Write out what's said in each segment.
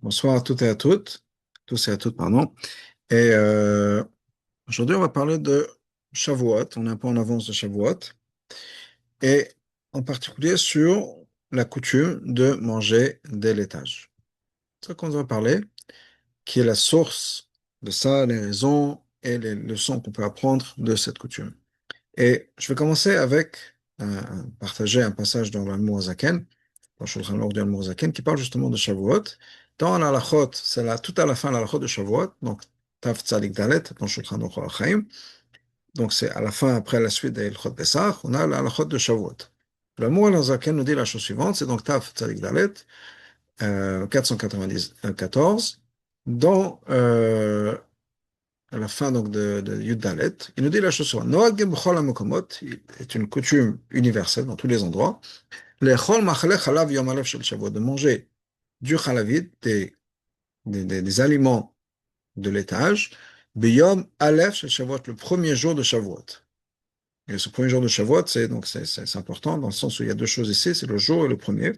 Bonsoir à toutes et à toutes, tous et à toutes, pardon. Et aujourd'hui, on va parler de Shavuot. On est un peu en avance de Shavuot, et en particulier sur la coutume de manger dès l'étage. C'est ça qu'on va parler, qui est la source de ça, les raisons et les leçons qu'on peut apprendre de cette coutume. Et je vais commencer avec partager un passage dans l'Admour Zaken, dans Shulchan Aruch du Admour Zaken, qui parle justement de Shavuot. Dans l'Halachot, c'est là, tout à la fin de l'Halachot de Shavuot, donc Tav Tzadik Dalet, dans Shulchan Aruch Chaim. Donc c'est à la fin, après la suite des Hilchot Pesach, on a l'Halachot de Shavuot. L'Admour Zaken nous dit la chose suivante, c'est donc Tav Tzadik Dalet, 494, dans à la fin donc de Yud Dalet, il nous dit la chose suivante. Noagim b'chol hamekomot est une coutume universelle dans tous les endroits. L'echol machaleh chalav yom alev shel Shavuot, de manger du chalavit, des aliments de l'étage, b'yom alev shel Shavuot, le premier jour de Shavuot. Et ce premier jour de Shavuot, c'est important dans le sens où il y a deux choses ici, c'est le jour et le premier.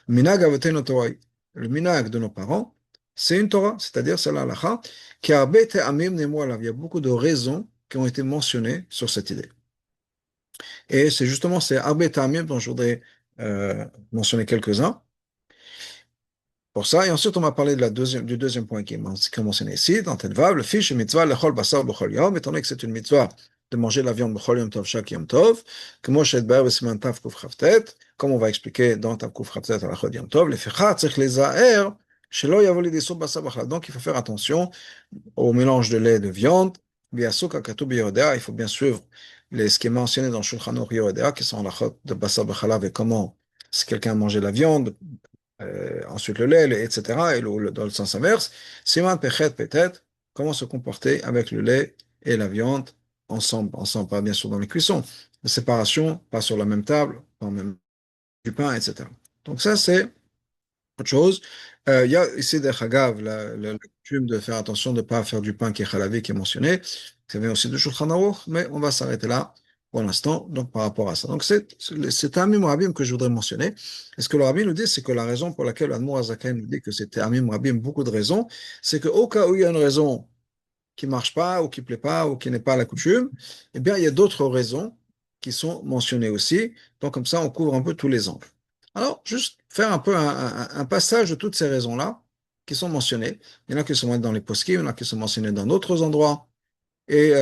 Minag avotenu Torah, le minag de nos parents, c'est une Torah, c'est-à-dire c'est la halakha, qui a bête amim nemo alav. Il y a beaucoup de raisons qui ont été mentionnées sur cette idée. Et c'est justement ces arbet amim dont je voudrais mentionner quelques-uns. Pour ça, et ensuite on va parler de du deuxième point qui est mentionné ici, dans Tedvav, le fiche mitzvah lechol basar b'chol yom, étant donné que c'est une mitzvah de manger la viande b'chol yom tov, chaque yom tov, que Moshe Edber v'siman tav kuf chavtet, comme on va expliquer dans tav kuf chavtet à la chod yom tov, les ficha tzich les aer, shelo yavo lidisou basar b'chol. Donc il faut faire attention au mélange de lait et de viande, biasuk hakatu b'yodea, il faut bien suivre ce qui est mentionné dans Shulchan Aruch Yodea, qui sont la chod de basar b'chalav et comment, si quelqu'un a mangé la viande, ensuite le lait, etc., et dans le sens inverse, Siman Pechet peut-être, comment se comporter avec le lait et la viande ensemble, pas bien sûr dans les cuissons, la séparation, pas sur la même table, pas en même du pain, etc. Donc ça, c'est autre chose. Il y a ici des Chagav, la coutume de faire attention de ne pas faire du pain qui est halavé, qui est mentionné. Ça vient aussi de Shulchan Aruch, mais on va s'arrêter là pour l'instant, donc par rapport à ça. Donc c'est Amim Rabim que je voudrais mentionner. Et ce que le Rabbi nous dit, c'est que la raison pour laquelle Admour Azaken nous dit que c'était Amim Rabim, beaucoup de raisons, c'est qu'au cas où il y a une raison qui ne marche pas, ou qui ne plaît pas, ou qui n'est pas la coutume, eh bien, il y a d'autres raisons qui sont mentionnées aussi. Donc, comme ça, on couvre un peu tous les angles. Alors, juste faire un peu un passage de toutes ces raisons-là qui sont mentionnées. Il y en a qui sont dans les poskim, il y en a qui sont mentionnées dans d'autres endroits. Et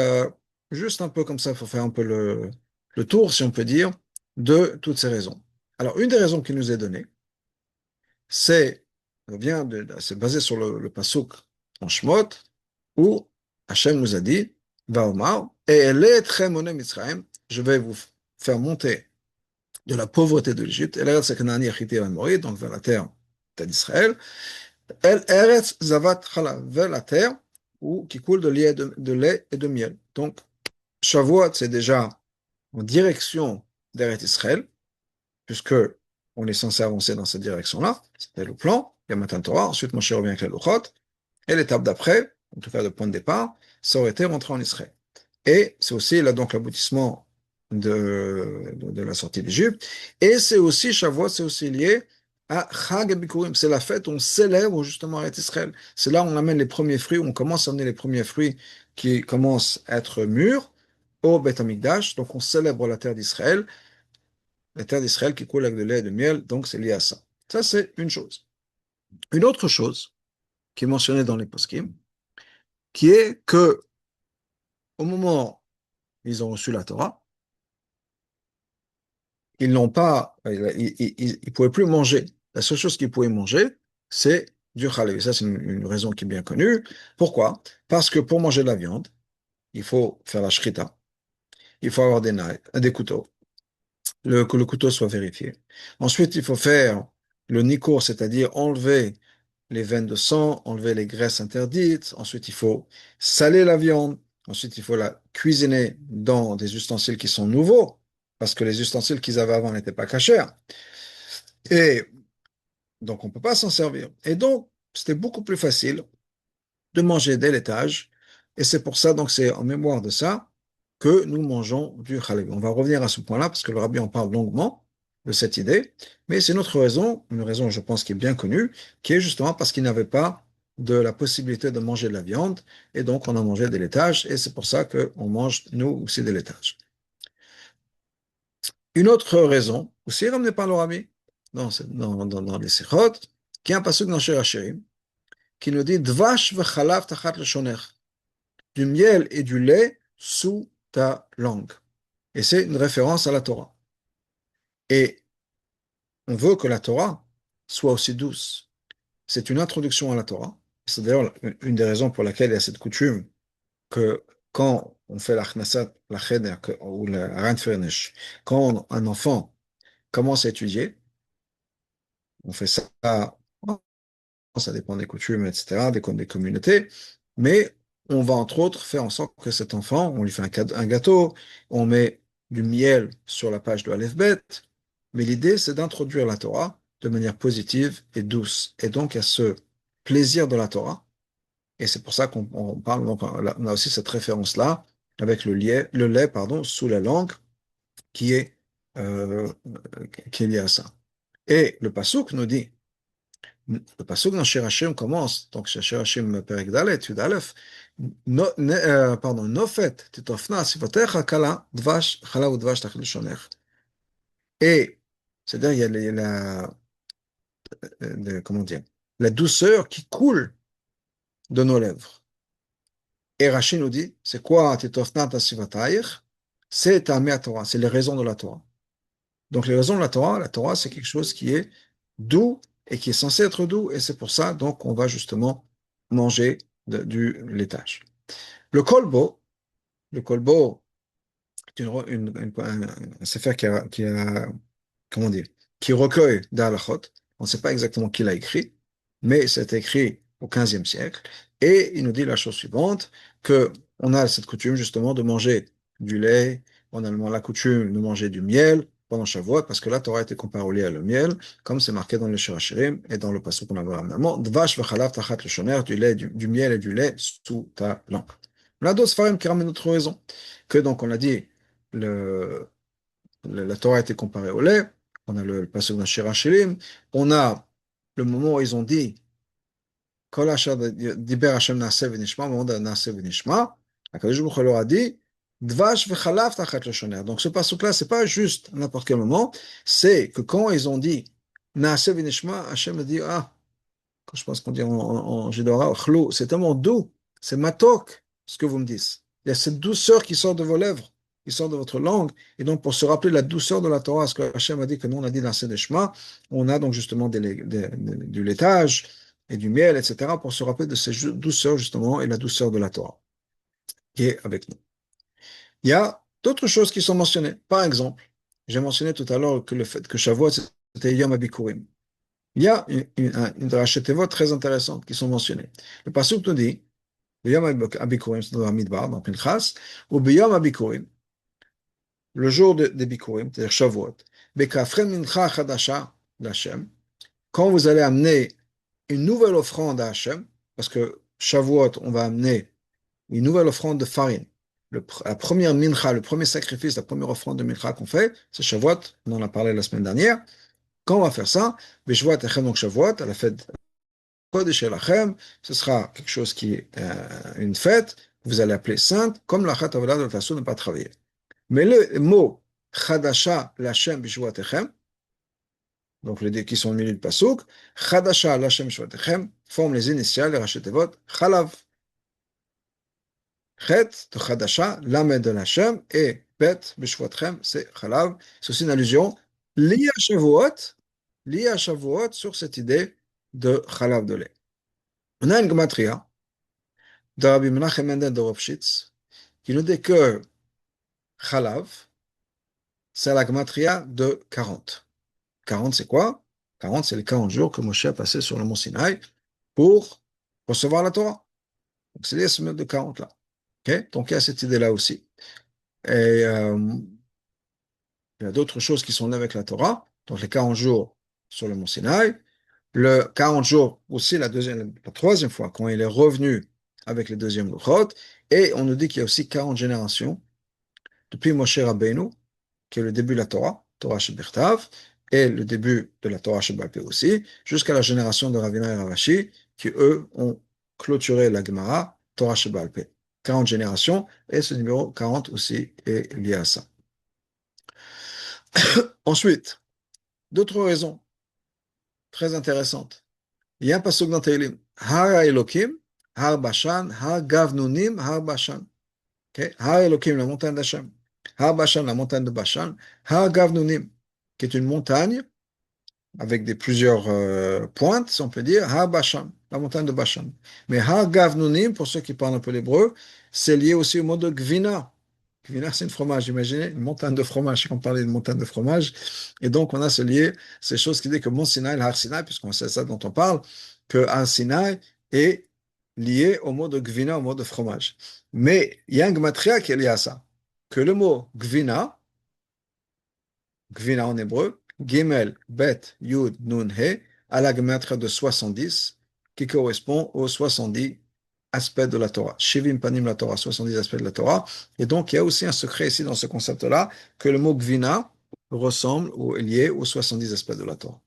juste un peu comme ça, il faut faire un peu le tour, si on peut dire, de toutes ces raisons. Alors, une des raisons qui nous est donnée, c'est c'est basé sur le pasuk en Shmot, où Hachem nous a dit, va Omar, et elle est très monnaie Mitzrayim, je vais vous faire monter de la pauvreté de l'Égypte, et l'Eretz Kanani Achiti Amori, donc vers la terre d'Israël, El Eretz Zavat Chala, vers la terre qui coule de lait et de miel. Donc, Shavuot, c'est déjà en direction d'Eretz Israël, puisque on est censé avancer dans cette direction-là, c'était le plan, il y a Matan Torah, ensuite Moshe revient avec les Luchot, et l'étape d'après, en tout cas le point de départ, ça aurait été rentrer en Israël. Et c'est aussi là donc l'aboutissement de la sortie d'Égypte. Et c'est aussi, Shavuot, c'est aussi lié à Chag Bikurim. C'est la fête où on célèbre justement Eretz Israël. C'est là où on amène les premiers fruits, où on commence à amener les premiers fruits qui commencent à être mûrs au Beth Amikdash. Donc on célèbre la terre d'Israël qui coule avec de lait et de miel. Donc c'est lié à ça. Ça, c'est une chose. Une autre chose qui est mentionnée dans les poskim, qui est que au moment où ils ont reçu la Torah, ils n'ont pas, ils pouvaient plus manger. La seule chose qu'ils pouvaient manger, c'est du halal. Et ça, c'est une raison qui est bien connue. Pourquoi? Parce que pour manger de la viande, il faut faire la shrita, il faut avoir des couteaux, que le couteau soit vérifié. Ensuite, il faut faire le nikur, c'est-à-dire enlever les veines de sang, enlever les graisses interdites. Ensuite, il faut saler la viande. Ensuite, il faut la cuisiner dans des ustensiles qui sont nouveaux, parce que les ustensiles qu'ils avaient avant n'étaient pas cachers. Et donc, on ne peut pas s'en servir. Et donc, c'était beaucoup plus facile de manger dès l'étage. Et c'est pour ça, donc, c'est en mémoire de ça que nous mangeons du halal. On va revenir à ce point-là, parce que le rabbi en parle longuement. de cette idée, mais c'est une raison, je pense, qui est bien connue, qui est justement parce qu'ils n'avaient pas de la possibilité de manger de la viande, et donc on a mangé des laitages, et c'est pour ça qu'on mange, nous aussi, des laitages. Une autre raison, aussi ramenée par le Rabbi, dans les Sichot, qui est un passage dans Shir Hashirim, qui nous dit Dvash v'chalav tachat leshoner, du miel et du lait sous ta langue. Et c'est une référence à la Torah. Et on veut que la Torah soit aussi douce. C'est une introduction à la Torah. C'est d'ailleurs une des raisons pour laquelle il y a cette coutume que quand on fait l'Achnasat, la Cheder, ou le Aran Fernesh, quand un enfant commence à étudier, on fait ça, ça dépend des coutumes, etc., des communautés, mais on va entre autres faire en sorte que cet enfant, on lui fait un gâteau, on met du miel sur la page de Aleph Bet, mais l'idée c'est d'introduire la Torah de manière positive et douce. Et donc il y a ce plaisir de la Torah, et c'est pour ça qu'on parle, donc on a aussi cette référence-là, avec le lait, pardon, sous la langue, qui est, euh, qui est lié à ça. Et le Passouk nous dit, le passage dans Shir Hashem commence, donc chez Shir Hashem Perek Dalet, Yud Aleph, pardon, Nofet, Titofna, Sivotecha, Kala, Dvash, Chala ou Dvash, Tachil Shoner. Et, c'est-à-dire, il y a comment dire, la douceur qui coule de nos lèvres. Et Rachid nous dit, c'est quoi Titofna, Tasivatayich? C'est ta Torah, c'est les raisons de la Torah. Donc, les raisons de la Torah, c'est quelque chose qui est doux et qui est censé être doux, et c'est pour ça, donc, on va justement manger du laitage. Le kolbo, le kolbo, c'est un sefer comment dire, qui recueille d'Halachot. On ne sait pas exactement qui l'a écrit, mais c'est écrit au XVe siècle. Et il nous dit la chose suivante, que on a cette coutume justement de manger du lait, on a la coutume de manger du miel pendant Shavuot, parce que la Torah a été comparée au lait et au miel, comme c'est marqué dans le Shir Hashirim et dans le passage qu'on a vu avant. Dvash v'chalav tachat le du lait, du miel et du lait sous ta langue. On a d'autres farim qui ramènent notre raison, que donc on a dit, le, la Torah a été comparée au lait, on a le passage dans Shir Hashirim, on a le moment où ils ont dit Kol asher diber Hashem naaseh v'nishma, au moment de naaseh v'nishma, HaKadosh Baruch Hu leur a dit Dvash v'chalav tachat le donc ce passage-là, c'est pas juste à n'importe quel moment, c'est que quand ils ont dit naaseh v'nishma, Hashem a dit ah, je pense qu'on dit en Jidora, c'est tellement doux, c'est matok, ce que vous me dites. Il y a cette douceur qui sort de vos lèvres, qui sort de votre langue. Et donc, pour se rappeler la douceur de la Torah, ce que Hachem a dit, que nous, on a dit dans des chemins, on a donc justement du laitage et du miel, etc., pour se rappeler de cette douceur, justement, et la douceur de la Torah qui est avec nous. Il y a d'autres choses qui sont mentionnées. Par exemple, j'ai mentionné tout à l'heure que le fait que Shavuot, c'était Yom HaBikurim. Il y a une drachet très intéressante qui sont mentionnées. Le passage nous dit, B'yom HaBikurim, c'est dans la Midbar, dans Pinchas, ou B'yom HaBikurim, le jour des Bikurim, c'est-à-dire Shavuot, B'kafren mincha chadasha d'Hachem, quand vous allez amener une nouvelle offrande à Hachem, parce que Shavuot, on va amener une nouvelle offrande de farine. La première mincha, le premier sacrifice, la première offrande de mincha qu'on fait, c'est Shavuot, on en a parlé la semaine dernière. Quand on va faire ça, B'Shavuot, donc Shavuot, à la fête Kodesh Elachem, ce sera quelque chose qui est une fête, vous allez appeler sainte, comme la Chat Avodah de la façon de ne pas travailler. Mais le mot Chadasha Lachem Bishvatechem, donc les deux qui sont au milieu du Pasuk, Chadasha Lachem Bishvatechem, forment les initiales, les rachetevot, Chalav. Chet de Chadasha, Lamed de Lachem, et Bet Bishvatechem, c'est Chalav. C'est aussi une allusion liée à Shavuot sur cette idée de Chalav de lait. On a une gematria de Rabbi Menachem Mendel de Ropshitz qui nous dit que Chalav, c'est la gematria de 40. 40, c'est quoi? 40, c'est les 40 jours que Moshe a passé sur le mont Sinaï pour recevoir la Torah. Donc, c'est les semaines de 40 là. Okay? Donc, il y a cette idée-là aussi. Et il y a d'autres choses qui sont liées avec la Torah. Donc, les 40 jours sur le mont Sinaï. Le 40 jours aussi, la troisième fois, quand il est revenu avec les deuxièmes Luchot. Et on nous dit qu'il y a aussi 40 générations depuis Moshe Rabbeinu, qui est le début de la Torah, Torah Shebirtav, et le début de la Torah Sheba'al Peh aussi, jusqu'à la génération de Ravina et Ravashi, qui eux ont clôturé la Gemara Torah Sheba'al Peh. 40 générations, et ce numéro 40 aussi est lié à ça. Ensuite, d'autres raisons très intéressantes. Il y a un pasuk dans Tehillim, Har Elokim, Har Bashan, Har Gavnunim, Har Bashan. Okay? Har Elokim, la montagne d'Hachem. Har Bashan, la montagne de Bashan. Har Gavnunim, qui est une montagne avec plusieurs pointes, si on peut dire, Har Bashan, la montagne de Bashan. Mais Har Gavnunim, pour ceux qui parlent un peu l'hébreu, c'est lié aussi au mot de Gvina. Gvina, c'est une fromage, imaginez, une montagne de fromage, quand on parlait de montagne de fromage. Et donc, on a ce lien, ces choses qui disent que Mont Sinaï, le Har Sinaï, puisqu'on sait ça dont on parle, que Har Sinaï est lié au mot de Gvina, au mot de fromage. Mais il y a un gematria qui est lié à ça, que le mot Gvina, Gvina en hébreu, Gimel, Bet, Yud, Nun, He, à la gematria de 70, qui correspond aux 70 aspects de la Torah. Shivim Panim la Torah, 70 aspects de la Torah. Et donc, il y a aussi un secret ici dans ce concept-là, que le mot Gvina ressemble ou est lié aux 70 aspects de la Torah.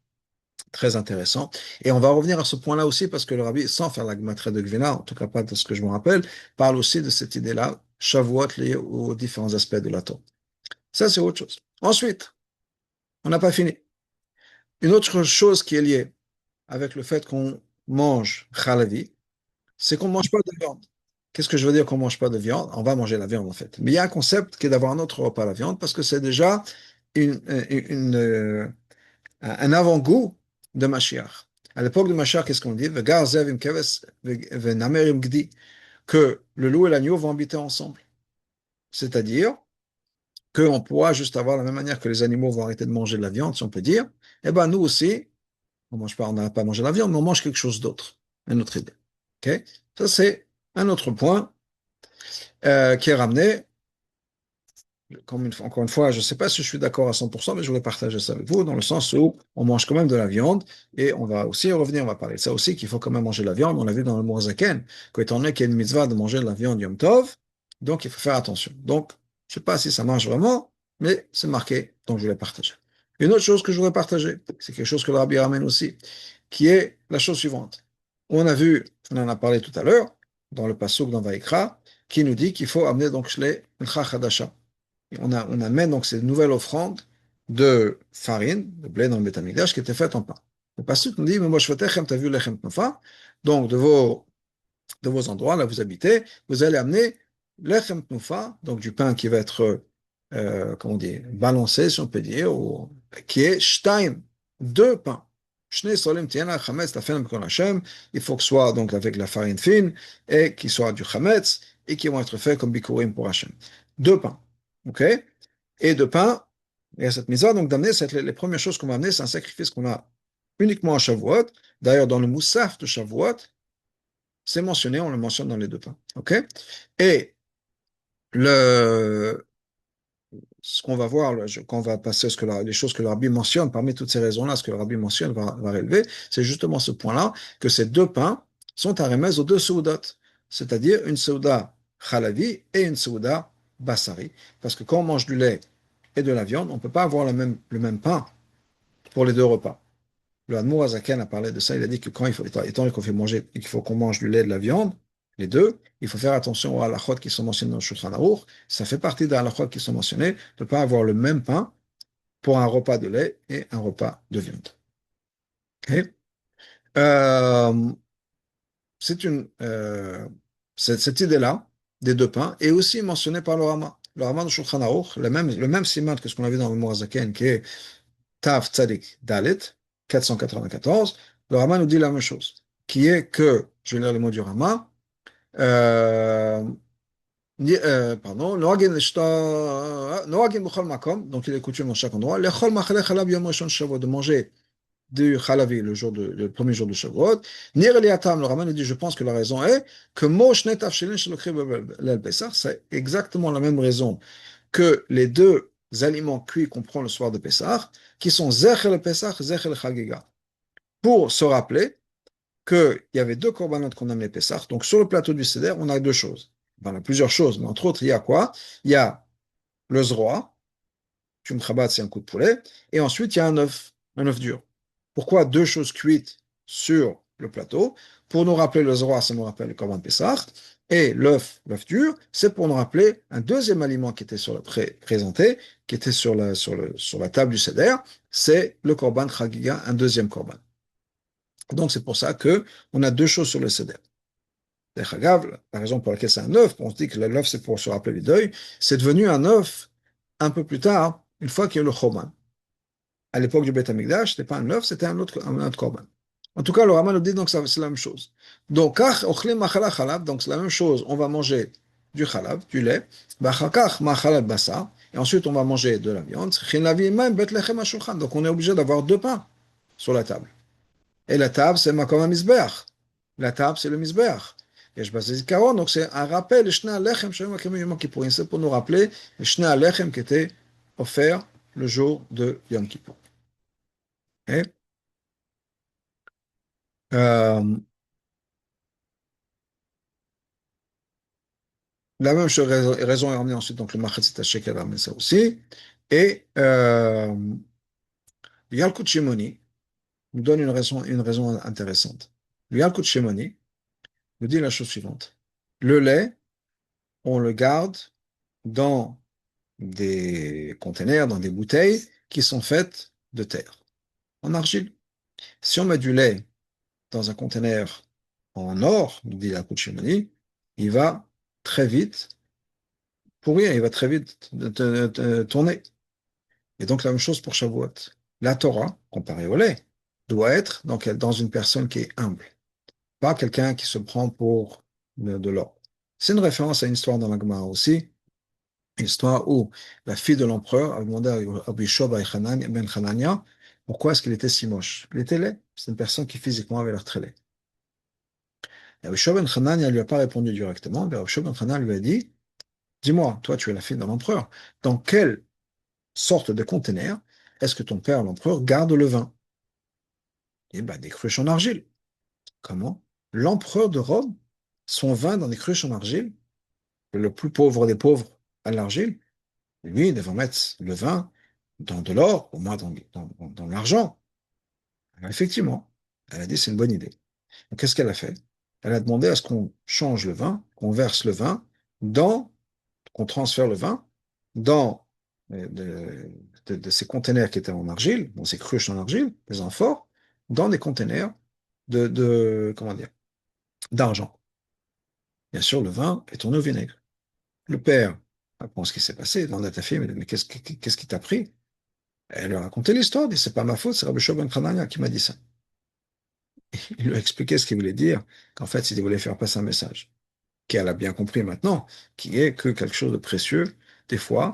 Très intéressant. Et on va revenir à ce point-là aussi, parce que le rabbi, sans faire la gematria de Gvina, en tout cas pas de ce que je me rappelle, parle aussi de cette idée-là, Shavuot lié aux différents aspects de la Torah. Ça, c'est autre chose. Ensuite, on n'a pas fini. Une autre chose qui est liée avec le fait qu'on mange chalavi, c'est qu'on ne mange pas de viande. Qu'est-ce que je veux dire qu'on ne mange pas de viande? On va manger la viande en fait. Mais il y a un concept qui est d'avoir un autre repas à la viande parce que c'est déjà un avant-goût de Mashiach. À l'époque de Mashiach, qu'est-ce qu'on dit? Que le loup et l'agneau vont habiter ensemble. C'est-à-dire qu'on pourra juste avoir la même manière que les animaux vont arrêter de manger de la viande, si on peut dire. Eh bien, nous aussi, on mange pas, on n'a pas mangé la viande, mais on mange quelque chose d'autre. Une autre idée. Ok. Ça, c'est un autre point qui est ramené. Encore une fois, je ne sais pas si je suis d'accord à 100%, mais je voulais partager ça avec vous, dans le sens où on mange quand même de la viande, et on va aussi revenir, on va parler de ça aussi, qu'il faut quand même manger de la viande. On l'a vu dans le Mourazaken, qu'étant donné qu'il y a une mitzvah de manger de la viande Yom Tov, donc il faut faire attention. Donc, je ne sais pas si ça marche vraiment, mais c'est marqué, donc je voulais partager. Une autre chose que je voudrais partager, c'est quelque chose que le Rabbi ramène aussi, qui est la chose suivante. On a vu, on en a parlé tout à l'heure, dans le Pasuk dans Vaïkra, qui nous dit qu'il faut amener donc les Chachadasha. On amène donc ces nouvelles offrandes de farine, de blé dans le Beth Amikdash, qui étaient faites en pain. Le pasuk nous dit, t'as vu lechem tnofa, donc de vos endroits, là où vous habitez, vous allez amener lechem tnofa, donc du pain qui va être, comment on dit, balancé, si on peut dire, ou, qui est shtaim, deux pains. Shnei solim tiena chametz tafen b'kol Hashem, il faut que ce soit donc avec la farine fine, et qu'il soit du chametz, et qui vont être faits comme bikurim pour Hashem. Deux pains. OK? Et de pain, et à cette mise-là, donc d'amener, les premières choses qu'on va amener, c'est un sacrifice qu'on a uniquement à Shavuot. D'ailleurs, dans le Moussaf de Shavuot, c'est mentionné, on le mentionne dans les deux pains. OK? Et le, ce qu'on va voir, quand on va passer les choses que le rabbi mentionne, parmi toutes ces raisons-là, ce que le rabbi mentionne va relever, c'est justement ce point-là, que ces deux pains sont à remettre aux deux soudot, c'est-à-dire une souda chalavi et une souda bassari. Parce que quand on mange du lait et de la viande, on ne peut pas avoir le même pain pour les deux repas. Le Hadmour Azaken a parlé de ça, il a dit que quand étant qu'on fait manger, qu'il faut qu'on mange du lait et de la viande, les deux, il faut faire attention aux halachot qui sont mentionnés dans le Shulchan Aruch. Ça fait partie des halachot qui sont mentionnés, de ne pas avoir le même pain pour un repas de lait et un repas de viande. Okay? Euh, c'est cette idée-là des deux pains est aussi mentionnée par le Rama. Le Rama de Shulchan Aruch, le même siman que ce qu'on a vu dans le Mourazaken, qui est Tav Tzadik Dalet, 494, le Rama nous dit la même chose, qui est que, je vais lire le mot du Rama, euh, pardon, Noagin B'chol Makom, donc il est coutume dans chaque endroit, Lechol Machalei Chalav Yom Rishon Shavuot, de manger du Chalavi le premier jour de Shavuot. Nir Eliatam, le Rama nous dit, je pense que la raison est que Mosh Netav Shelin Shelokri L'El Pesach, c'est exactement la même raison que les deux aliments cuits qu'on prend le soir de Pessah, qui sont Zech el Pessah, Zech el Chagiga. Pour se rappeler qu'il y avait deux corbanotes qu'on amenait Pessah. Donc sur le plateau du Seder, on a deux choses. Enfin, on a plusieurs choses, mais entre autres, il y a quoi? Il y a le zroa, Chum Chabad, c'est un coup de poulet. Et ensuite, il y a un œuf dur. Pourquoi deux choses cuites sur le plateau? Pour nous rappeler le Zohar, ça nous rappelle le Korban Pessah. Et l'œuf dur, c'est pour nous rappeler un deuxième aliment qui était présenté, qui était sur la table du Seder, c'est le Korban Chagiga, un deuxième Korban. Donc c'est pour ça que on a deux choses sur le Seder. D'ailleurs, la raison pour laquelle c'est un œuf, on se dit que l'œuf c'est pour se rappeler du deuil, c'est devenu un œuf un peu plus tard, une fois qu'il y a eu le Choman. À l'époque du Beth Amikdash, c'était pas un œuf, c'était un autre korban. En tout cas, le Rama nous dit donc c'est la même chose. Donc, donc c'est la même chose. On va manger du chalab, du lait, et ensuite on va manger de la viande. Donc on est obligé d'avoir deux pains sur la table. Et la table, c'est makom ha-mizbeach. La table, c'est le mizbeach. Et je base donc c'est un rappel, c'est pour nous rappeler le shna alechem qui était offert le jour de Yom Kippur. Et, euh, la même chose, raison est ramenée ensuite, donc le Machatzit HaShekel ramène ça aussi. Et le Yalkut Shimoni nous donne une raison intéressante. Le Yalkut Shimoni nous dit la chose suivante. Le lait, on le garde dans des containers, dans des bouteilles qui sont faites de terre, en argile. Si on met du lait dans un conteneur en or, nous dit la Shimoni, il va très vite pourrir, il va très vite tourner. Et donc la même chose pour Shavuot. La Torah, comparée au lait, doit être dans une personne qui est humble, pas quelqu'un qui se prend pour de l'or. C'est une référence à une histoire dans la Gemara aussi, une histoire où la fille de l'empereur a demandé à Rabbi Shua ben Hanania pourquoi est-ce qu'il était si moche. Il était laid, c'est une personne qui physiquement avait l'air très laid. Et Rabbi Shua ben Hanania ne lui a pas répondu directement, mais Rabbi Shua ben Hanania lui a dit, dis-moi, toi tu es la fille de l'empereur, dans quelle sorte de conteneur est-ce que ton père l'empereur garde le vin? Eh bien, des cruches en argile. Comment? L'empereur de Rome, son vin dans des cruches en argile, le plus pauvre des pauvres à l'argile, lui, il devait mettre le vin dans de l'or, au moins dans l'argent. Alors, effectivement, elle a dit c'est une bonne idée. Donc, qu'est-ce qu'elle a fait? Elle a demandé à ce qu'on change le vin, qu'on verse le vin dans, qu'on transfère le vin dans de ces containers qui étaient en argile, dans ces cruches en argile, des amphores, dans des containers comment dire, d'argent. Bien sûr, le vin est tourné au vinaigre. Le père apprend ce qui s'est passé, il demande à ta fille, mais qu'est-ce qui t'a pris? Elle lui a raconté l'histoire, il dit, c'est pas ma faute, c'est Rabbi Shua ben Hanania qui m'a dit ça. Il lui a expliqué ce qu'il voulait dire, qu'en fait, il voulait faire passer un message, qu'elle a bien compris maintenant, qui est que quelque chose de précieux, des fois,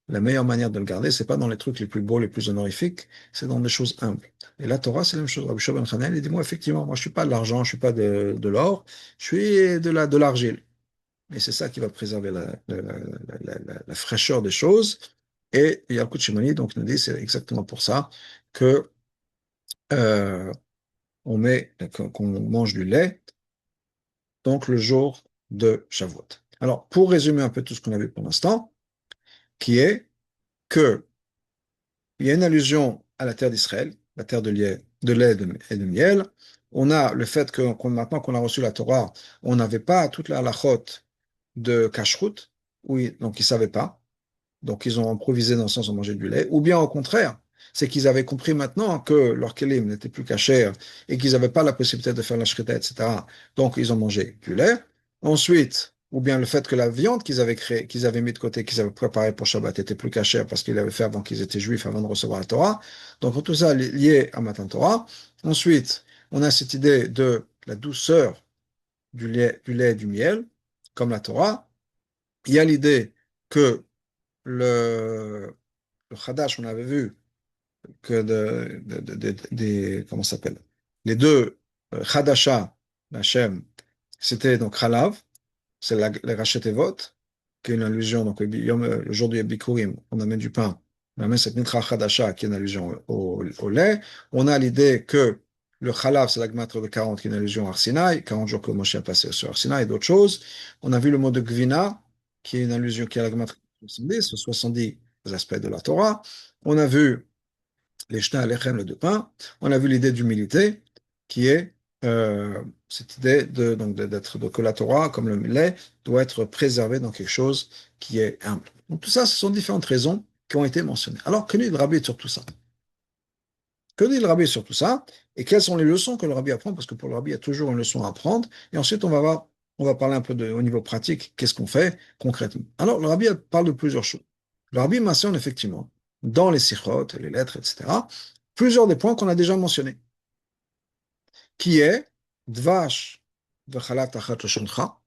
la meilleure manière de le garder, c'est pas dans les trucs les plus beaux, les plus honorifiques, c'est dans des choses humbles. Et la Torah, c'est la même chose. Rabbi Shua ben Hanania, il dit, moi, effectivement, moi, je suis pas de l'argent, je suis pas de l'or, je suis de l'argile. Et c'est ça qui va préserver la fraîcheur des choses. Et Yalkut Shimoni donc nous dit c'est exactement pour ça que euh, qu'on mange du lait donc le jour de Shavuot. Alors pour résumer un peu tout ce qu'on a vu pour l'instant, qui est que il y a une allusion à la terre d'Israël, la terre de lait et de miel. On a le fait que maintenant qu'on a reçu la Torah, on n'avait pas toute la halachot de kashrut, oui, donc ils ne savaient pas. Donc, ils ont improvisé dans le sens de manger du lait. Ou bien, au contraire, c'est qu'ils avaient compris maintenant que leur kélim n'était plus cachère et qu'ils n'avaient pas la possibilité de faire la shrita, etc. Donc, ils ont mangé du lait. Ensuite, ou bien le fait que la viande qu'ils avaient créée, qu'ils avaient mis de côté, qu'ils avaient préparée pour Shabbat était plus cachère parce qu'ils l'avaient fait avant qu'ils étaient juifs, avant de recevoir la Torah. Donc, tout ça lié à Matan Torah. Ensuite, on a cette idée de la douceur du lait et du miel, comme la Torah. Il y a l'idée que le Hadash, on avait vu que comment ça s'appelle? Les deux Hadasha, Hachem, c'était donc Halav, c'est les Rachetevot, qui est une allusion, donc le jour du Bikurim, on amène du pain, on amène cette Mitra Hadasha, qui est une allusion au lait. On a l'idée que le Chalav, c'est la Gematra de 40, qui est une allusion à Arsinaï, 40 jours que Moshe a passé sur Arsinaï et d'autres choses. On a vu le mot de Gvina, qui est une allusion qui est à la Gematra de 70, 70 aspects de la Torah. On a vu les Shna Alechem, le deux pains. On a vu l'idée d'humilité, qui est cette idée d'être, que la Torah, comme le lait, doit être préservée dans quelque chose qui est humble. Donc tout ça, ce sont différentes raisons qui ont été mentionnées. Alors, que dit le rabbi sur tout ça? Que dit le rabbi sur tout ça? Et quelles sont les leçons que le rabbi apprend? Parce que pour le rabbi, il y a toujours une leçon à apprendre. Et ensuite, on va parler un peu au niveau pratique, qu'est-ce qu'on fait concrètement. Alors, le rabbi parle de plusieurs choses. Le rabbi mentionne effectivement, dans les sikhot, les lettres, etc., plusieurs des points qu'on a déjà mentionnés, qui est Dvash v'chalat achat lashoncha,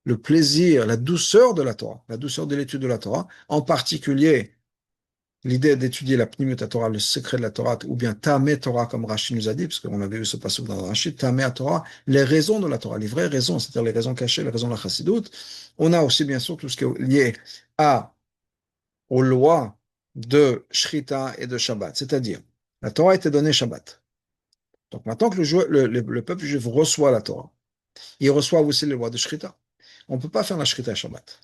le plaisir, la douceur de la Torah, la douceur de l'étude de la Torah, en particulier l'idée d'étudier la Pnimiut Torah, le secret de la Torah, ou bien Tameh Torah, comme Rashi nous a dit, parce qu'on avait vu ce passage dans Rashi, Tameh Torah, les raisons de la Torah, les vraies raisons, c'est-à-dire les raisons cachées, les raisons de la Chassidoute. On a aussi, bien sûr, tout ce qui est lié aux lois de Shrita et de Shabbat, c'est-à-dire, la Torah a été donnée Shabbat. Donc maintenant que le peuple juif reçoit la Torah, il reçoit aussi les lois de Shrita. On ne peut pas faire la Shrita Shabbat.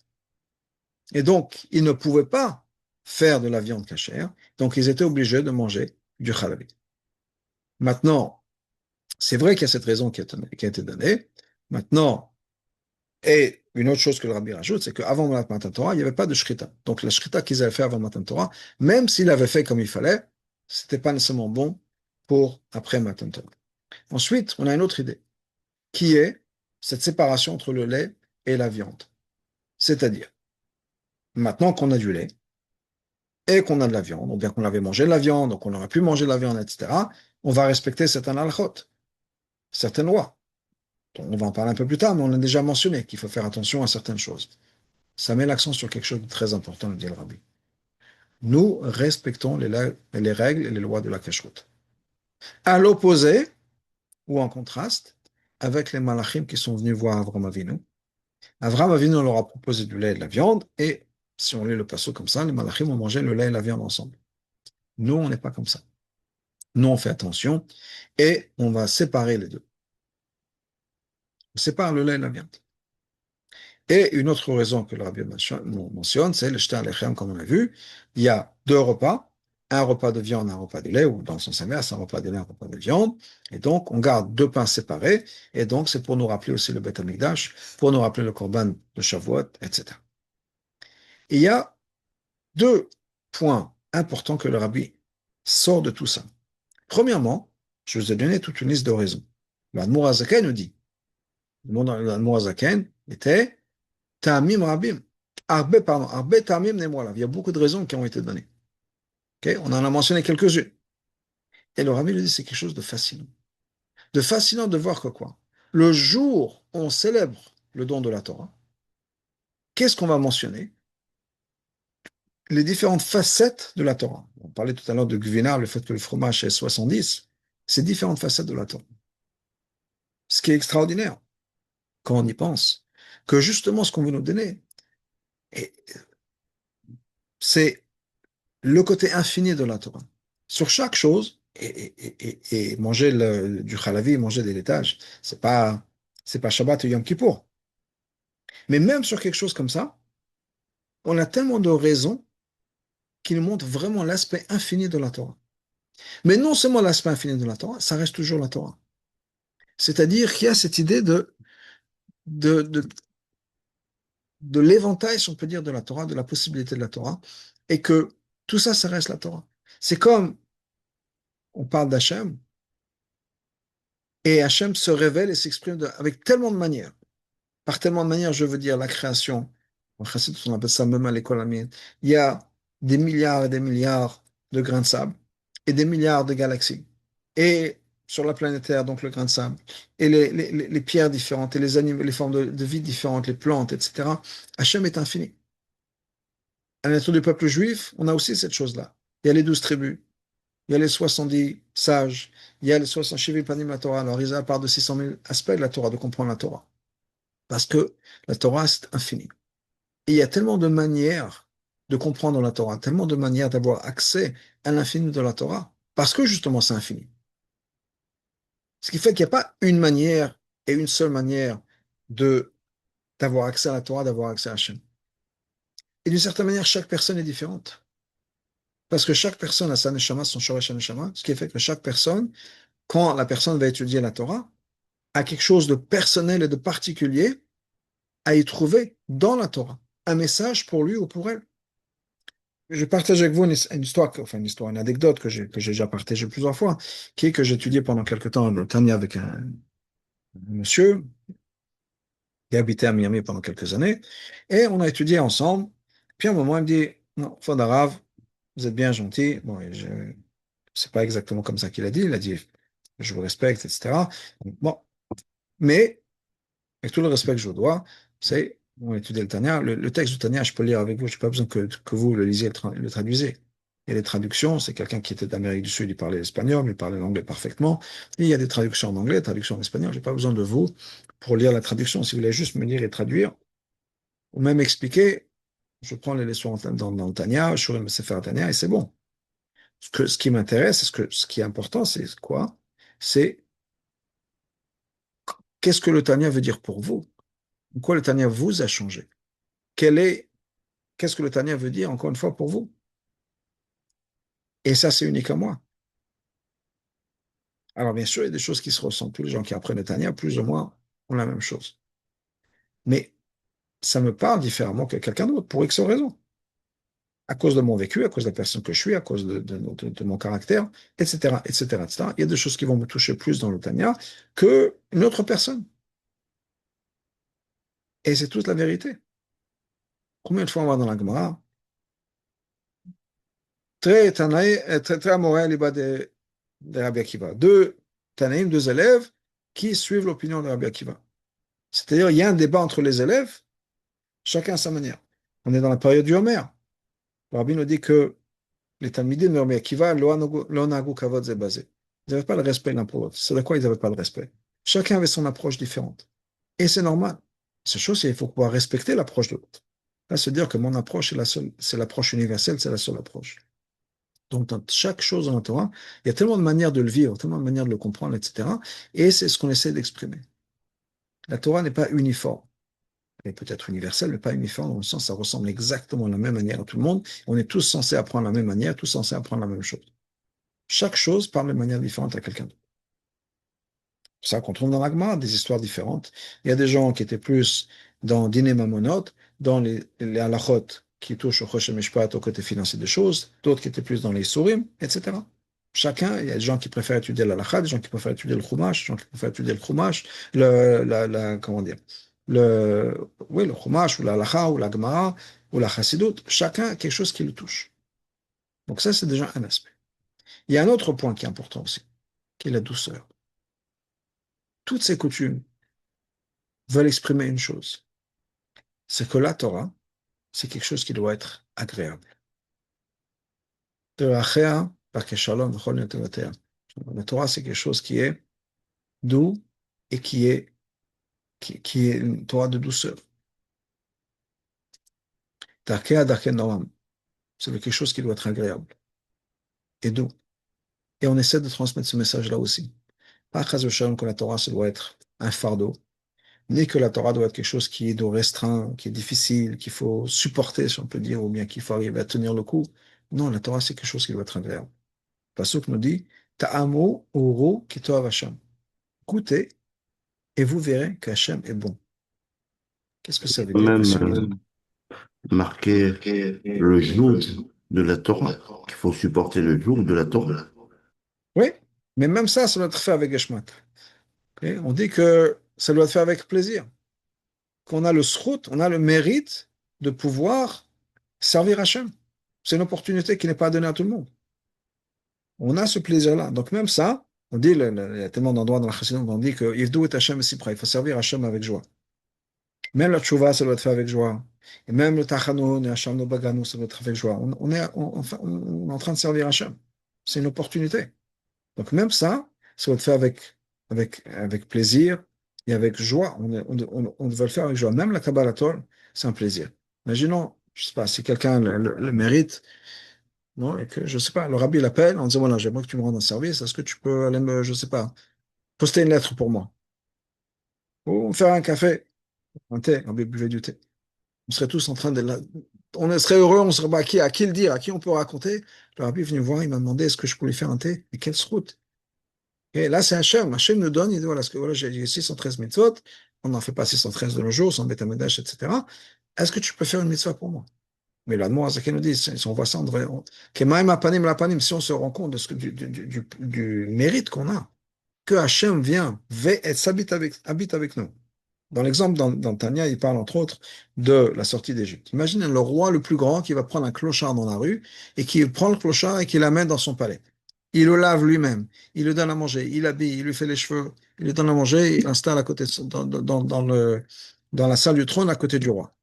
Et donc, ils ne pouvaient pas faire de la viande cachère, donc ils étaient obligés de manger du halal. Maintenant, c'est vrai qu'il y a cette raison qui a été donnée. Maintenant, et une autre chose que le rabbi rajoute, c'est qu'avant le Matan Torah, il n'y avait pas de shrita. Donc la shrita qu'ils avaient fait avant le Matan Torah, même s'ils l'avaient fait comme il fallait, c'était pas nécessairement bon pour après Matan Torah. Ensuite, on a une autre idée, qui est cette séparation entre le lait et la viande. C'est-à-dire, maintenant qu'on a du lait, et qu'on a de la viande, ou bien qu'on avait mangé de la viande, donc on aurait pu manger de la viande, etc., on va respecter certaines halachot, certaines lois. Donc, on va en parler un peu plus tard, mais on a déjà mentionné qu'il faut faire attention à certaines choses. Ça met l'accent sur quelque chose de très important, le dit le rabbi. Nous respectons les règles et les lois de la cacheroute. À l'opposé, ou en contraste, avec les malachim qui sont venus voir Avram Avinu. Avram Avinu leur a proposé du lait et de la viande, et si on lit le passage comme ça, les malachim ont mangé le lait et la viande ensemble. Nous, on n'est pas comme ça. Nous, on fait attention et on va séparer les deux. On sépare le lait et la viande. Et une autre raison que le rabbi mentionne, c'est le shtar lechem, comme on a vu. Il y a deux repas, un repas de viande, un repas de lait, ou dans le sens inverse, un repas de lait, un repas de viande. Et donc, on garde deux pains séparés. Et donc, c'est pour nous rappeler aussi le Beth Amikdash, pour nous rappeler le Korban de Shavuot, etc. Et il y a deux points importants que le rabbi sort de tout ça. Premièrement, je vous ai donné toute une liste de raisons. L'Admour Hazaken nous dit, l'Admour Hazaken était Ta'amim Rabim. Arbe Ta'amim Nemwala. Il y a beaucoup de raisons qui ont été données. Okay? On en a mentionné quelques-unes. Et le Rabbi nous dit c'est quelque chose de fascinant. De fascinant de voir que quoi? Le jour où on célèbre le don de la Torah, qu'est-ce qu'on va mentionner? Les différentes facettes de la Torah. On parlait tout à l'heure de Gvinar, le fait que le fromage est 70. C'est différentes facettes de la Torah. Ce qui est extraordinaire, quand on y pense, que justement ce qu'on veut nous donner, c'est le côté infini de la Torah. Sur chaque chose, et manger du halavi, manger des laitages, c'est pas Shabbat ou Yom Kippour. Mais même sur quelque chose comme ça, on a tellement de raisons qui nous montrent vraiment l'aspect infini de la Torah. Mais non seulement l'aspect infini de la Torah, ça reste toujours la Torah. C'est-à-dire qu'il y a cette idée de, de, de l'éventail, si on peut dire, de la Torah, de la possibilité de la Torah, et que tout ça, ça reste la Torah. C'est comme on parle d'Hachem, et Hachem se révèle et s'exprime avec tellement de manières. Par tellement de manières, je veux dire la création. En chassidut, on appelle ça même à l'école amine. Il y a des milliards et des milliards de grains de sable et des milliards de galaxies. Et sur la planète Terre, donc le grain de sable, et les pierres différentes, et les animaux, les formes de vie différentes, les plantes, etc. Hachem est infini. À l'intérieur du peuple juif, on a aussi cette chose-là. Il y a les 12 tribus, il y a les 70 sages, il y a les 60 Shivim Panim la Torah. Alors, ils ont part de 600 000 aspects de la Torah, de comprendre la Torah. Parce que la Torah, c'est infini. Et il y a tellement de manières de comprendre la Torah, tellement de manières d'avoir accès à l'infini de la Torah, parce que justement, c'est infini. Ce qui fait qu'il n'y a pas une manière et une seule manière de d'avoir accès à la Torah, d'avoir accès à Hachem. Et d'une certaine manière, chaque personne est différente. Parce que chaque personne a sa neshama, son shoresh neshama, ce qui fait que chaque personne, quand la personne va étudier la Torah, a quelque chose de personnel et de particulier à y trouver dans la Torah. Un message pour lui ou pour elle. Je partage avec vous une histoire, enfin une histoire, une anecdote que j'ai déjà partagée plusieurs fois, qui est que j'ai étudié pendant quelque temps le Tanya avec un monsieur qui habitait à Miami pendant quelques années, et on a étudié ensemble. Puis à un moment, il me dit, non, Fadarav, vous êtes bien gentil. Bon, et c'est pas exactement comme ça qu'il a dit. Il a dit, je vous respecte, etc. Bon, mais avec tout le respect que je vous dois, c'est, on étudie le Tanya. Le texte du Tanya, je peux le lire avec vous. Je n'ai pas besoin que vous le lisiez et le traduisez. Il y a des traductions. C'est quelqu'un qui était d'Amérique du Sud, il parlait l'espagnol, il parlait l'anglais parfaitement. Et il y a des traductions en anglais, traductions en espagnol. Je n'ai pas besoin de vous pour lire la traduction. Si vous voulez juste me lire et traduire, ou même expliquer, je prends les leçons dans le Tanya, je suis me faire Tanya et c'est bon. Ce qui m'intéresse, ce qui est important, c'est quoi? C'est qu'est-ce que le Tanya veut dire pour vous? En quoi le Tanya vous a changé? Quel est Qu'est-ce que le Tanya veut dire, encore une fois, pour vous? Et ça, c'est unique à moi. Alors, bien sûr, il y a des choses qui se ressemblent. Tous les gens qui apprennent le Tanya, plus ou moins, ont la même chose. Mais ça me parle différemment que quelqu'un d'autre, pour X raisons. À cause de mon vécu, à cause de la personne que je suis, à cause de mon caractère, etc., etc., etc. Il y a des choses qui vont me toucher plus dans le Tanya qu'une autre personne. Et c'est toute la vérité. Combien de fois on va dans la Gemara? Très amoré à l'Iba de Rabbi Akiva. Deux Tanaïm, deux élèves qui suivent l'opinion de Rabbi Akiva. C'est-à-dire, il y a un débat entre les élèves, chacun à sa manière. On est dans la période du Homer. Le Rabbi nous dit que les Talmidim de Rabbi Akiva, lo nagu kavod ze basé. Ils n'avaient pas le respect l'un pour l'autre. C'est de quoi ils n'avaient pas le respect. Chacun avait son approche différente. Et c'est normal. Cette chose, c'est qu'il faut pouvoir respecter l'approche de l'autre. Là, se dire que mon approche est la seule, c'est l'approche universelle, c'est la seule approche. Donc, dans chaque chose dans la Torah, il y a tellement de manières de le vivre, tellement de manières de le comprendre, etc. Et c'est ce qu'on essaie d'exprimer. La Torah n'est pas uniforme. Elle est peut-être universelle, mais pas uniforme, dans le sens où ça ressemble exactement de la même manière à tout le monde. On est tous censés apprendre la même manière, tous censés apprendre la même chose. Chaque chose parle de manière différente à quelqu'un d'autre. C'est ça qu'on trouve dans l'Agma, des histoires différentes. Il y a des gens qui étaient plus dans Diné Mamonot, dans les halachot qui touchent au Choshen Mishpat, au côté financier des choses, d'autres qui étaient plus dans les Surim, etc. Chacun, il y a des gens qui préfèrent étudier l'halakha, des gens qui préfèrent étudier le chumash, des gens qui préfèrent étudier le chumash, comment dire, oui, le chumash, ou la halakha, ou la gemara, ou la chassidut. Chacun a quelque chose qui le touche. Donc ça, c'est déjà un aspect. Il y a un autre point qui est important aussi, qui est la douceur. Toutes ces coutumes veulent exprimer une chose, c'est que la Torah, c'est quelque chose qui doit être agréable. La Torah, c'est quelque chose qui est doux et qui est une Torah de douceur. C'est quelque chose qui doit être agréable et doux. Et on essaie de transmettre ce message-là aussi. Pas que la Torah, ça doit être un fardeau, ni que la Torah doit être quelque chose qui est de restreint, qui est difficile, qu'il faut supporter, si on peut dire, ou bien qu'il faut arriver à tenir le coup. Non, la Torah, c'est quelque chose qui doit être agréable. Pasuk nous dit, Ta'amu uru kitoav Hashem. Goûtez et vous verrez qu'Hachem est bon. Qu'est-ce que ça veut dire? Même marquer le joug de la Torah, qu'il faut supporter le joug de la Torah. Oui, mais même ça doit être fait avec Geshmat. Ok. On dit que ça doit être fait avec plaisir. Qu'on a le srout, on a le mérite de pouvoir servir Hachem. C'est une opportunité qui n'est pas donnée à tout le monde. On a ce plaisir-là. Donc même ça, on dit, il y a tellement d'endroits dans la Chassidut où on dit que Yivdu et Hachem il faut servir Hachem avec joie. Même la tchouva, ça doit être fait avec joie. Et même le tachanoun et Hachem no baganu, ça doit être fait avec joie. Enfin, on est en train de servir Hachem. C'est une opportunité. Donc même ça doit être fait avec plaisir et avec joie. On veut le faire avec joie. Même la Kabbalah Torah, c'est un plaisir. Imaginons, je sais pas, si quelqu'un le mérite, non, et que, je sais pas, le rabbi l'appelle en disant, voilà, j'aimerais que tu me rendes un service, est-ce que tu peux aller me, je sais pas, poster une lettre pour moi? Ou me faire un café, un thé, rabbi buvait du thé. On serait tous en train de là. On serait heureux, on serait, bah, à qui le dire, à qui on peut raconter. Le rabbi est venu voir, il m'a demandé est-ce que je pouvais faire un thé. Et quelle route. Et là, c'est Hachem. Hachem nous donne, il dit voilà, voilà j'ai 613 mitzvot, on n'en fait pas 613 de nos jours, sans Beth Amikdash, etc. Est-ce que tu peux faire une mitzvah pour moi? Mais l'Admor Zaken nous dit, si on voit ça, on devrait. Kemaim apanim lapanim, si on se rend compte de du mérite qu'on a, que Hachem vient, et habite avec nous. Dans l'exemple, dans Tania, il parle entre autres de la sortie d'Égypte. Imagine le roi le plus grand qui va prendre un clochard dans la rue et qui prend le clochard et qui l'amène dans son palais. Il le lave lui-même, il le donne à manger, il l'habille, il lui fait les cheveux, il lui donne à manger, il l'installe à côté dans la salle du trône à côté du roi.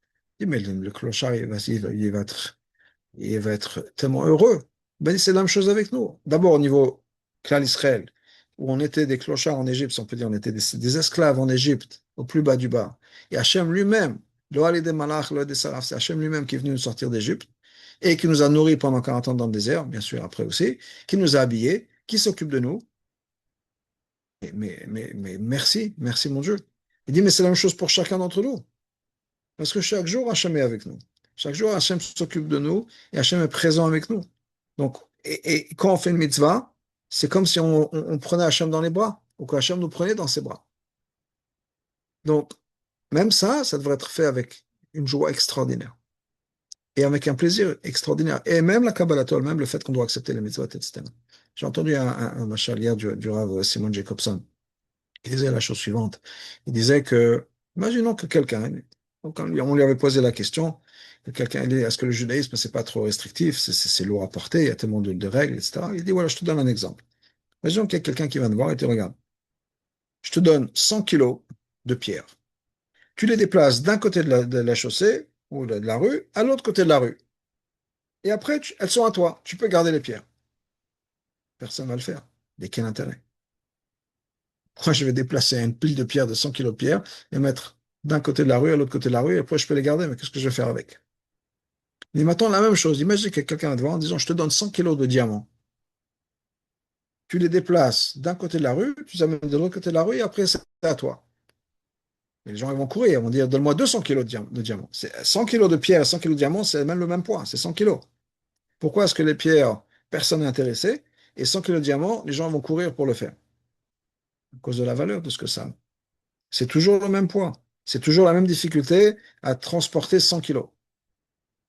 Il dit, mais le clochard, il va être tellement heureux. Ben, c'est la même chose avec nous. D'abord, au niveau clan Israël, où on était des clochards en Égypte, si on peut dire, on était des esclaves en Égypte, au plus bas du bas. Et Hachem lui-même, le Ali des Malach, le des Saraf, c'est Hachem lui-même qui est venu nous sortir d'Égypte et qui nous a nourris pendant 40 ans dans le désert, bien sûr, après aussi, qui nous a habillés, qui s'occupe de nous. Mais merci, merci mon Dieu. Il dit, mais c'est la même chose pour chacun d'entre nous. Parce que chaque jour, Hachem est avec nous. Chaque jour, Hachem s'occupe de nous et Hachem est présent avec nous. Donc, et quand on fait une mitzvah, c'est comme si on prenait Hachem dans les bras, ou que Hachem nous prenait dans ses bras. Donc, même ça devrait être fait avec une joie extraordinaire et avec un plaisir extraordinaire. Et même la Kabbalah, même le fait qu'on doit accepter les mitzvot, etc. J'ai entendu un machal hier du Rav Simon Jacobson. Il disait la chose suivante. Il disait que, imaginons que quelqu'un, donc on lui avait posé la question, que quelqu'un, il dit, est-ce que le judaïsme, c'est pas trop restrictif, c'est lourd à porter, il y a tellement de règles, etc. Il dit, voilà, je te donne un exemple. Imaginons qu'il y a quelqu'un qui vient te voir et te regarde. Je te donne 100 kilos de pierres. Tu les déplaces d'un côté de la chaussée ou de la rue à l'autre côté de la rue. Et après, elles sont à toi. Tu peux garder les pierres. Personne ne va le faire. Mais quel intérêt? Moi, je vais déplacer une pile de pierres de 100 kilos de pierres et mettre d'un côté de la rue à l'autre côté de la rue, et après, je peux les garder, mais qu'est-ce que je vais faire avec? Mais maintenant, la même chose. Imagine que quelqu'un va te voir en disant, je te donne 100 kilos de diamants. Tu les déplaces d'un côté de la rue, tu les amènes de l'autre côté de la rue, et après, c'est à toi. Et les gens ils vont courir, ils vont dire, donne-moi 200 kilos de diamants. 100 kilos de pierres et 100 kilos de diamants, c'est même le même poids, c'est 100 kilos. Pourquoi est-ce que les pierres, personne n'est intéressé, et 100 kilos de diamants, les gens vont courir pour le faire? À cause de la valeur de ce que ça a. C'est toujours le même poids. C'est toujours la même difficulté à transporter 100 kilos.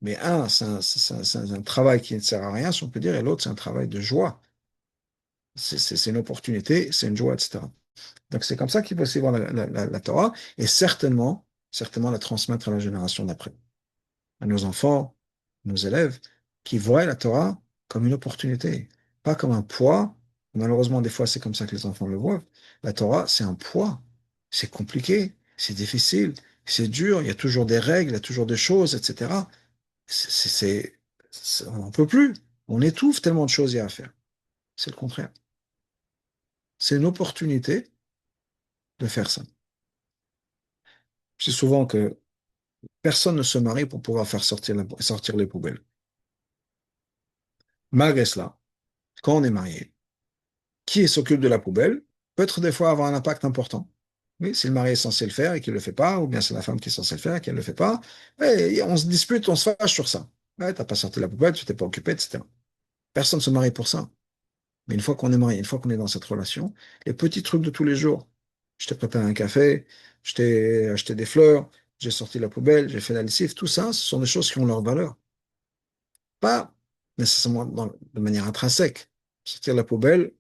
Mais un, c'est un travail qui ne sert à rien, si on peut dire, et l'autre, c'est un travail de joie. C'est une opportunité, c'est une joie, etc. Donc c'est comme ça qu'il faut aussi voir la Torah, et certainement la transmettre à la génération d'après, à nos enfants, nos élèves, qui voient la Torah comme une opportunité, pas comme un poids. Malheureusement, des fois, c'est comme ça que les enfants le voient. La Torah, c'est un poids. C'est compliqué, c'est difficile, c'est dur, il y a toujours des règles, il y a toujours des choses, etc. C'est, c'est, on n'en peut plus. On étouffe tellement de choses il y a à faire. C'est le contraire. C'est une opportunité de faire ça. Je dis souvent que personne ne se marie pour pouvoir faire sortir les poubelles. Malgré cela, quand on est marié, qui s'occupe de la poubelle peut être des fois avoir un impact important. Oui, si le mari est censé le faire et qu'il ne le fait pas, ou bien c'est la femme qui est censée le faire et qu'elle ne le fait pas, et on se dispute, on se fâche sur ça. Ouais, t'as pas sorti la poubelle, tu t'es pas occupé, etc. Personne ne se marie pour ça. Mais une fois qu'on est marié, une fois qu'on est dans cette relation, les petits trucs de tous les jours, je t'ai préparé un café, je t'ai acheté des fleurs, j'ai sorti la poubelle, j'ai fait la lessive, tout ça, ce sont des choses qui ont leur valeur. Pas nécessairement de manière intrinsèque. Sortir la poubelle,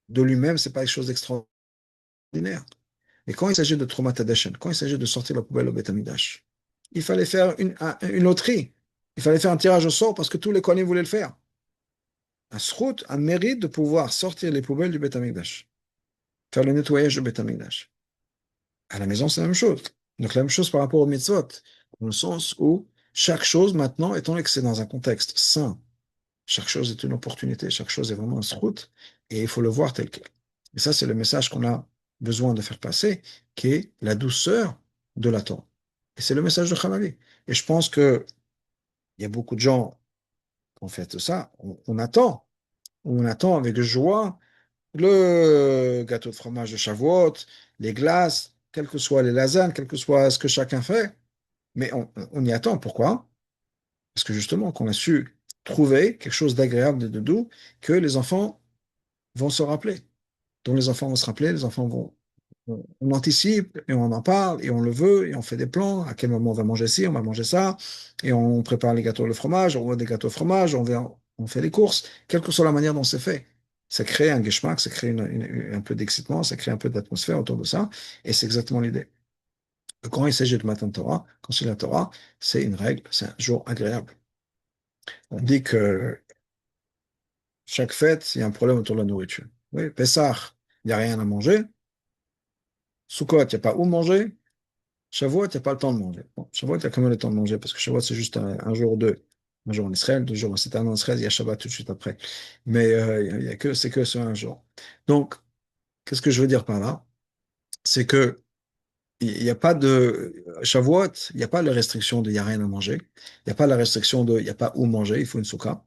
de lui-même, c'est pas quelque chose d'extraordinaire. Mais quand il s'agit de Trumat Hadashen, quand il s'agit de sortir la poubelle au Beth Amikdash, il fallait faire une loterie. Il fallait faire un tirage au sort parce que tous les Kohanim voulaient le faire. Un srout, un mérite de pouvoir sortir les poubelles du Beth Amikdash, faire le nettoyage du Beth Amikdash. À la maison, c'est la même chose. Donc la même chose par rapport aux mitzvot, dans le sens où chaque chose maintenant, étant donné que c'est dans un contexte sain, chaque chose est une opportunité, chaque chose est vraiment un srout, et il faut le voir tel quel. Et ça, c'est le message qu'on a besoin de faire passer, qui est la douceur de la Torah. Et c'est le message de Chalavi. Et je pense que il y a beaucoup de gens qui ont fait ça. On attend avec joie le gâteau de fromage de Shavuot, les glaces, quelles que soient les lasagnes, quel que soit ce que chacun fait. Mais on y attend. Pourquoi? Parce que justement, qu'on a su trouver quelque chose d'agréable, de doux, que les enfants vont se rappeler. Dont les enfants vont se rappeler, les enfants vont. On anticipe et on en parle et on le veut et on fait des plans. À quel moment on va manger ci, on va manger ça. Et on prépare les gâteaux, le fromage, on voit des gâteaux au fromage, on fait des courses, quelle que soit la manière dont c'est fait. Ça crée un geschmack, ça crée un peu d'excitement, ça crée un peu d'atmosphère autour de ça. Et c'est exactement l'idée. Quand il s'agit de Matan Torah, quand c'est la Torah, c'est une règle, c'est un jour agréable. On dit que chaque fête, il y a un problème autour de la nourriture. Oui, Pessah, il n'y a rien à manger. Sukkot, il n'y a pas où manger. Shavuot, il n'y a pas le temps de manger. Bon, Shavuot, il y a quand même le temps de manger, parce que Shavuot, c'est juste un jour ou deux. Un jour en Israël, 2 jours. C'est un an en Israël, il y a Shabbat tout de suite après. Mais c'est que sur un jour. Donc, qu'est-ce que je veux dire par là? C'est que il n'y a pas de Shavuot, il n'y a pas la restriction de il n'y a rien à manger. Il n'y a pas la restriction de il n'y a pas où manger, il faut une soukha.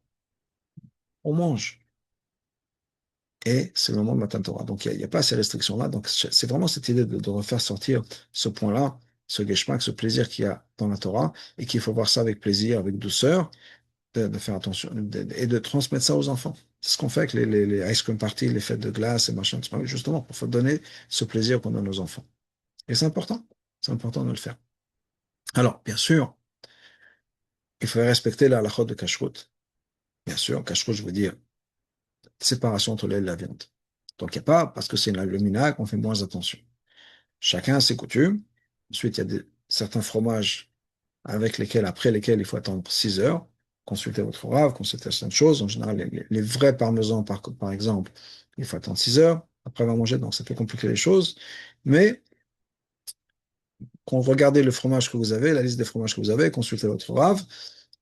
On mange. Et c'est le moment de Matan Torah. Donc, il n'y a pas ces restrictions-là. Donc, c'est vraiment cette idée de refaire sortir ce point-là, ce geschmack, ce plaisir qu'il y a dans la Torah, et qu'il faut voir ça avec plaisir, avec douceur, de faire attention, et de transmettre ça aux enfants. C'est ce qu'on fait avec les ice cream parties, les fêtes de glace et machin, justement, pour donner ce plaisir qu'on donne aux enfants. Et c'est important. C'est important de le faire. Alors, bien sûr, il faut respecter la halachot de kashrut. Bien sûr, kashrut, je veux dire, séparation entre le lait et la viande. Donc, il n'y a pas, parce que c'est le minag, on fait moins attention. Chacun a ses coutumes. Ensuite, il y a certains fromages après lesquels il faut attendre 6 heures. Consultez votre rave, consultez certaines choses. En général, les vrais parmesans, par exemple, il faut attendre 6 heures après avoir mangé, donc ça peut compliquer les choses. Mais quand vous regardez le fromage que vous avez, la liste des fromages que vous avez, consultez votre rave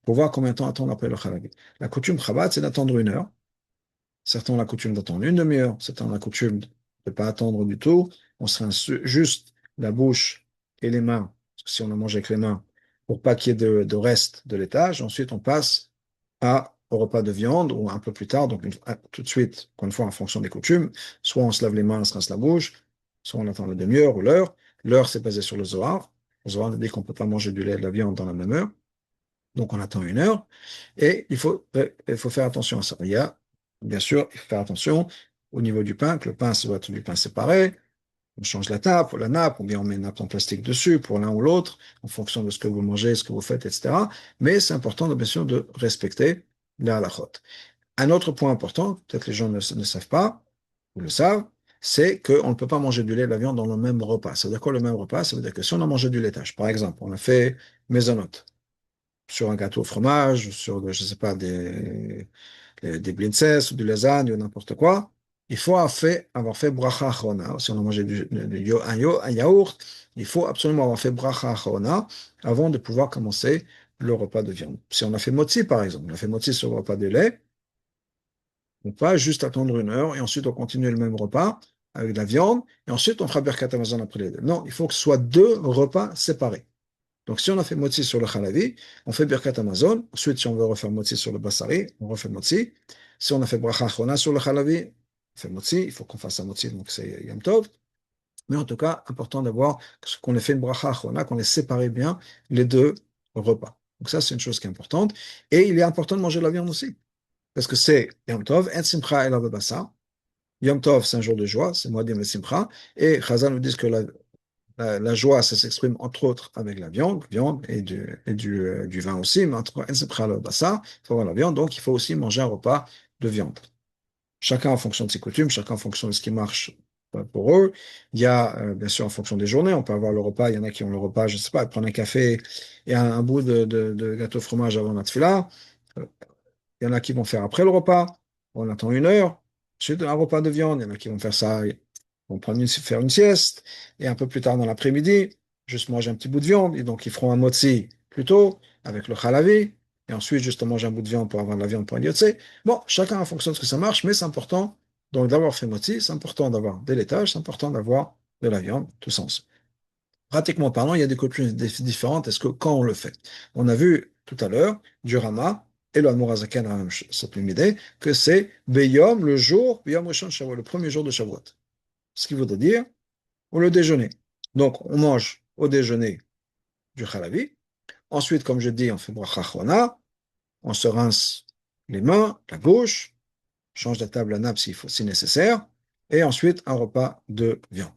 pour voir combien de temps attendre après le halavi. La coutume Chabad, c'est d'attendre 1 heure. Certains ont la coutume d'attendre une demi-heure, certains ont la coutume de ne pas attendre du tout. On se rince juste la bouche et les mains, parce que si on a mangé avec les mains, pour pas qu'il y ait de reste de laitage. Ensuite, on passe au repas de viande, ou un peu plus tard, donc tout de suite, encore une fois, en fonction des coutumes. Soit on se lave les mains, on se rince la bouche, soit on attend la demi-heure ou l'heure. L'heure, c'est basé sur le Zohar. Le Zohar dit qu'on ne peut pas manger du lait et de la viande dans la même heure. Donc, on attend 1 heure et il faut faire attention à ça. Bien sûr, il faut faire attention au niveau du pain, que le pain, ça doit être du pain séparé. On change la nappe, ou bien on met une nappe en plastique dessus pour l'un ou l'autre, en fonction de ce que vous mangez, ce que vous faites, etc. Mais c'est important, bien sûr, de respecter la halachot. Un autre point important, peut-être les gens ne savent pas, ou le savent, c'est qu'on ne peut pas manger du lait et de la viande dans le même repas. Ça veut dire quoi le même repas? Ça veut dire que si on a mangé du laitage, par exemple, on a fait maisonnotte, sur un gâteau au fromage, sur, je sais pas, des blintzes ou du lasagne ou n'importe quoi, il faut avoir fait bracha achrona. Si on a mangé un yaourt, il faut absolument avoir fait bracha achrona avant de pouvoir commencer le repas de viande. Si on a fait motzi, par exemple, on a fait motzi sur le repas de lait, on peut pas juste attendre 1 heure et ensuite on continue le même repas avec de la viande et ensuite on fera Birkat Hamazon après les deux. Non, il faut que ce soit 2 repas séparés. Donc, si on a fait motzi sur le halavi, on fait birkat Amazon. Ensuite, si on veut refaire motzi sur le basari, on refait motzi. Si on a fait bracha chona sur le halavi, on fait motzi. Il faut qu'on fasse un motzi, donc c'est yom tov. Mais en tout cas, important d'avoir qu'on ait fait une bracha chona, qu'on ait séparé bien les 2 repas. Donc ça, c'est une chose qui est importante. Et il est important de manger la viande aussi. Parce que c'est yom tov, et simcha et la bebasa. Yom tov, c'est un jour de joie, c'est moadim le simcha. Et Chazal nous dit que la joie, ça s'exprime entre autres avec la viande du vin aussi, mais entre autres, il faut avoir la viande, donc il faut aussi manger un repas de viande. Chacun en fonction de ses coutumes, chacun en fonction de ce qui marche pour eux. Il y a, bien sûr, en fonction des journées, on peut avoir le repas, il y en a qui ont le repas, je ne sais pas, prendre un café et un bout de gâteau fromage avant la tefila. Il y en a qui vont faire après le repas, on attend 1 heure, ensuite un repas de viande, il y en a qui vont faire ça, ils vont faire une sieste, et un peu plus tard dans l'après-midi, juste manger un petit bout de viande, et donc ils feront un motzi plus tôt, avec le halavi, et ensuite juste manger un bout de viande pour avoir de la viande pour un yotze. Bon, chacun en fonction de ce que ça marche, mais c'est important donc d'avoir fait motzi, c'est important d'avoir des laitages, c'est important d'avoir de la viande, tout sens. Pratiquement parlant, il y a des coutumes différentes. Est-ce que quand on le fait? On a vu tout à l'heure du Rama et le Hamourazaken a cette même idée que c'est Beyom, le jour, Beyom Rishon Shavuot, le premier jour de Shavuot. Ce qui voudrait dire au le déjeuner. Donc, on mange au déjeuner du Chalavi. Ensuite, comme je dis, on fait Bracha Chona. on se rince les mains, la gauche, change la table, la nappe si nécessaire, et ensuite un repas de viande.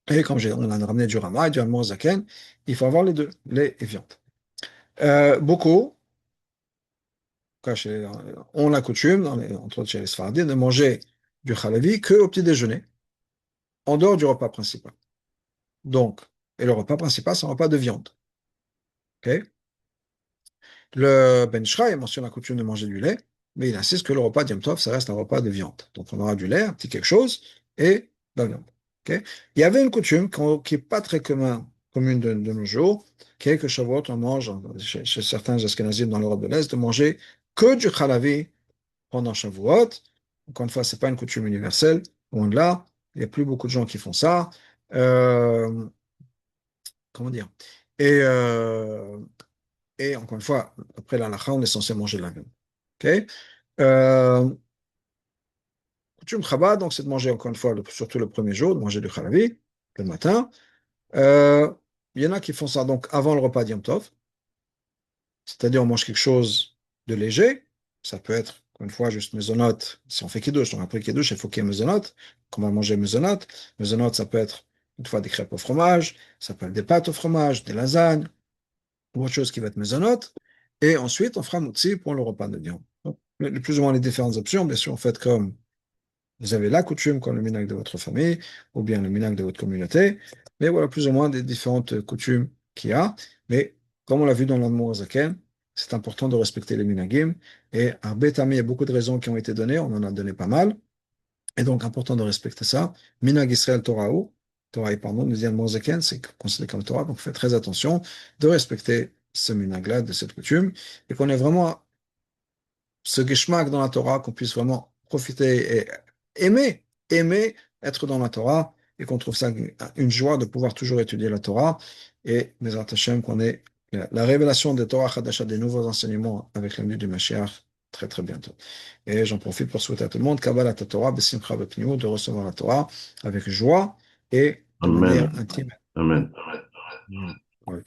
Et comme on a ramené du rama et du zaken, il faut avoir les deux, lait et viande. Beaucoup, on a coutume, entre autres chez les Sfardis, de manger du halavi qu'au petit déjeuner, en dehors du repas principal. Donc, et le repas principal, c'est un repas de viande. Ok. Le Ben Ishraï mentionne la coutume de manger du lait, mais il insiste que le repas d'Yom Tov, ça reste un repas de viande. Donc on aura du lait, un petit quelque chose, et de la viande. Ok. Il y avait une coutume qui n'est pas très commune de nos jours, qui est que Shavuot, on mange, chez certains Ashkenazim dans l'Europe de l'Est, de manger que du halavi pendant Shavuot. Encore une fois, ce n'est pas une coutume universelle, loin de là. Il n'y a plus beaucoup de gens qui font ça. Euh, comment dire? Et, euh, et encore une fois, après la halakha, on est censé manger de la viande. Ok. Euh, coutume Chabad, donc c'est de manger encore une fois, surtout le premier jour, de manger du halavi le matin. Euh, il y en a qui font ça donc avant le repas d'Yom Tov, c'est-à-dire on mange quelque chose de léger. Ça peut être, encore une fois, juste mezonot. Si on fait kiddush, donc après kiddush, il faut qu'il y ait mezonot. Comment manger mezonot? Mezonot, ça peut être une fois des crêpes au fromage, ça peut être des pâtes au fromage, des lasagnes, ou autre chose qui va être mezonot. Et ensuite, on fera motzi pour le repas de viande. Donc, plus ou moins les différentes options, bien sûr, en fait, comme vous avez la coutume, comme le minhag de votre famille, ou bien le minhag de votre communauté. Mais voilà, plus ou moins des différentes coutumes qu'il y a. Mais comme on l'a vu dans l'Admour Zaken, c'est important de respecter les minhagim. Et à Betami, il y a beaucoup de raisons qui ont été données. On en a donné pas mal. Et donc, important de respecter ça. Minhag Israël Torah, Torah, pardon, nous dit l'Admour Zaken, c'est considéré comme Torah. Donc, faites très attention de respecter ce minhag-là, de cette coutume. Et qu'on ait vraiment ce geschmack dans la Torah, qu'on puisse vraiment profiter et aimer être dans la Torah, et qu'on trouve ça une joie de pouvoir toujours étudier la Torah, et mes Hashem, qu'on ait la révélation des Torah Hadasha, des nouveaux enseignements avec l'ennemi du Mashiach très très bientôt. Et j'en profite pour souhaiter à tout le monde, Kabbalah Torah, Besimcha Bepniut, de recevoir la Torah avec joie et de manière Amen. intime. Amen. Ouais, ouais,